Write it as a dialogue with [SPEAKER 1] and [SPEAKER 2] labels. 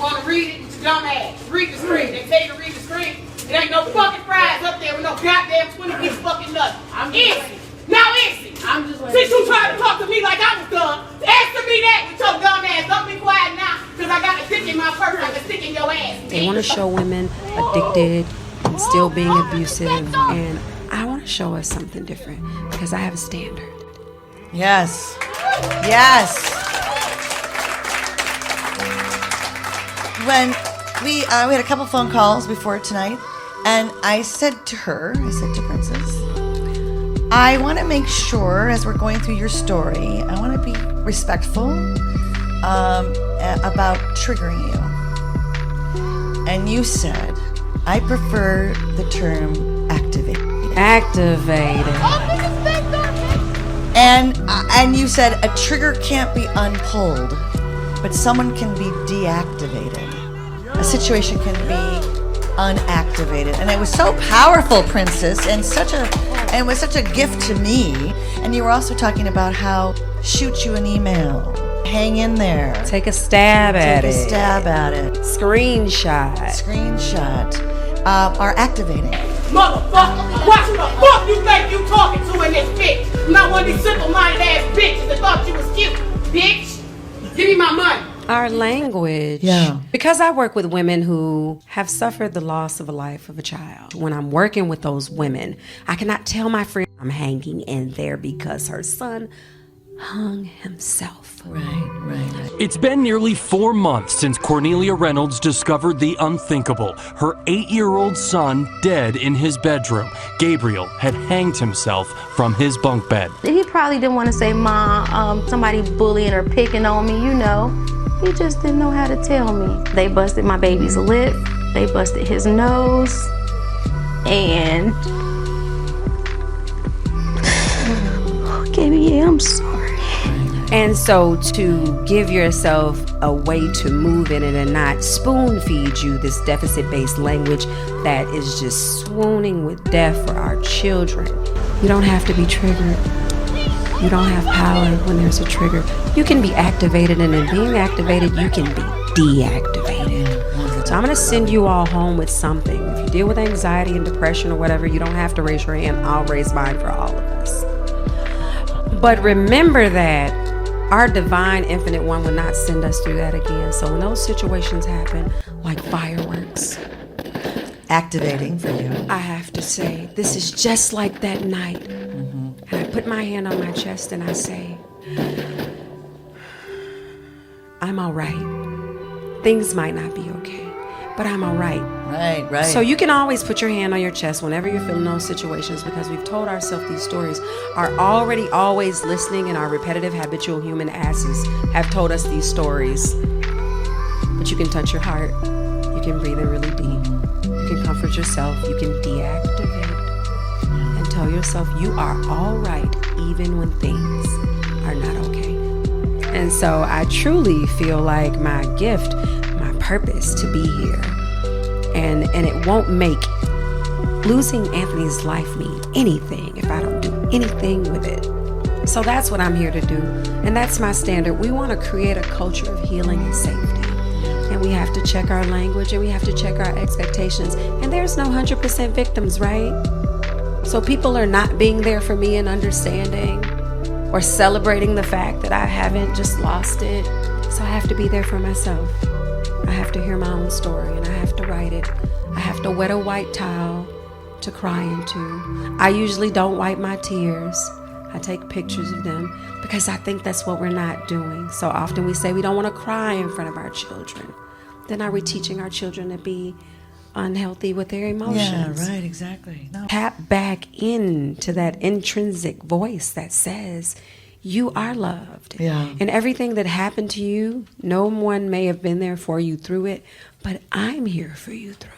[SPEAKER 1] want to read it with your dumb ass. Read the screen. They tell you to read the screen. It ain't no fucking fries up there with no goddamn 20-piece fucking nuts. Easy. Now easy.
[SPEAKER 2] I'm just like,
[SPEAKER 1] since you tried to talk to me like I was dumb, answer me that with your dumb ass. Don't be quiet now, because I got a stick in my purse like a stick in your ass.
[SPEAKER 3] They want to show women addicted and still being abusive, and I want to show us something different because I have a standard.
[SPEAKER 4] Yes. Yes. When we had a couple phone calls before tonight, and I said to Princess, I want to make sure as we're going through your story, I want to be respectful about triggering you. And you said, I prefer the term activated.
[SPEAKER 3] Activated.
[SPEAKER 4] And you said a trigger can't be unpulled, but someone can be deactivated. A situation can be unactivated. And it was so powerful, Princess, and it was such a gift to me. And you were also talking about how shoot you an email. Hang in there.
[SPEAKER 3] Take a stab at it.
[SPEAKER 4] Take a stab at it.
[SPEAKER 3] Screenshot.
[SPEAKER 4] Are activating.
[SPEAKER 1] Motherfucker, watch who the fuck you think you talking to in this bitch. I'm not one of these simple-minded ass bitches that thought you was cute. Bitch, give me my money.
[SPEAKER 3] Our language.
[SPEAKER 4] Yeah.
[SPEAKER 3] Because I work with women who have suffered the loss of a life of a child. When I'm working with those women, I cannot tell my friend I'm hanging in there because her son hung himself.
[SPEAKER 4] Right.
[SPEAKER 5] It's been nearly 4 months since Cornelia Reynolds discovered the unthinkable. Her 8-year-old son dead in his bedroom. Gabriel had hanged himself from his bunk bed.
[SPEAKER 2] he probably didn't want to say, Mom, somebody bullying or picking on me, you know. He just didn't know how to tell me. They busted my baby's lip. They busted his nose. And Gaby, I'm sorry.
[SPEAKER 3] And so to give yourself a way to move in it and not spoon feed you this deficit-based language that is just swooning with death for our children. You don't have to be triggered. You don't have power when there's a trigger. You can be activated, and in being activated, you can be deactivated. So I'm going to send you all home with something. If you deal with anxiety and depression or whatever, you don't have to raise your hand. I'll raise mine for all of us. But remember that our divine infinite one will not send us through that again. So when those situations happen, like fireworks,
[SPEAKER 4] Activating for you.
[SPEAKER 3] I have to say, this is just like that night. And I put my hand on my chest and I say, I'm all right. Things might not be okay, but I'm all right.
[SPEAKER 4] Right.
[SPEAKER 3] So you can always put your hand on your chest whenever you're feeling those situations, because we've told ourselves these stories are already always listening, and our repetitive habitual human asses have told us these stories. But you can touch your heart. You can breathe in really deep. You can comfort yourself. You can deactivate and tell yourself you are all right even when things are not okay. And so I truly feel like my gift, my purpose to be here, and it won't make losing Anthony's life mean anything if I don't do anything with it. So that's what I'm here to do, and that's my standard. We want to create a culture of healing and safety, and we have to check our language, and we have to check our expectations, and there's no 100% victims, right? So people are not being there for me and understanding or celebrating the fact that I haven't just lost it. So I have to be there for myself. I have to hear my own story, and I have to write it. I have to wet a white towel to cry into. I usually don't wipe my tears. I take pictures of them because I think that's what we're not doing. So often we say we don't want to cry in front of our children. Then are we teaching our children to be unhealthy with their emotions?
[SPEAKER 4] Yeah, right, exactly. No.
[SPEAKER 3] Tap back into that intrinsic voice that says you are loved.
[SPEAKER 4] Yeah.
[SPEAKER 3] And everything that happened to you, no one may have been there for you through it, but I'm here for you through it.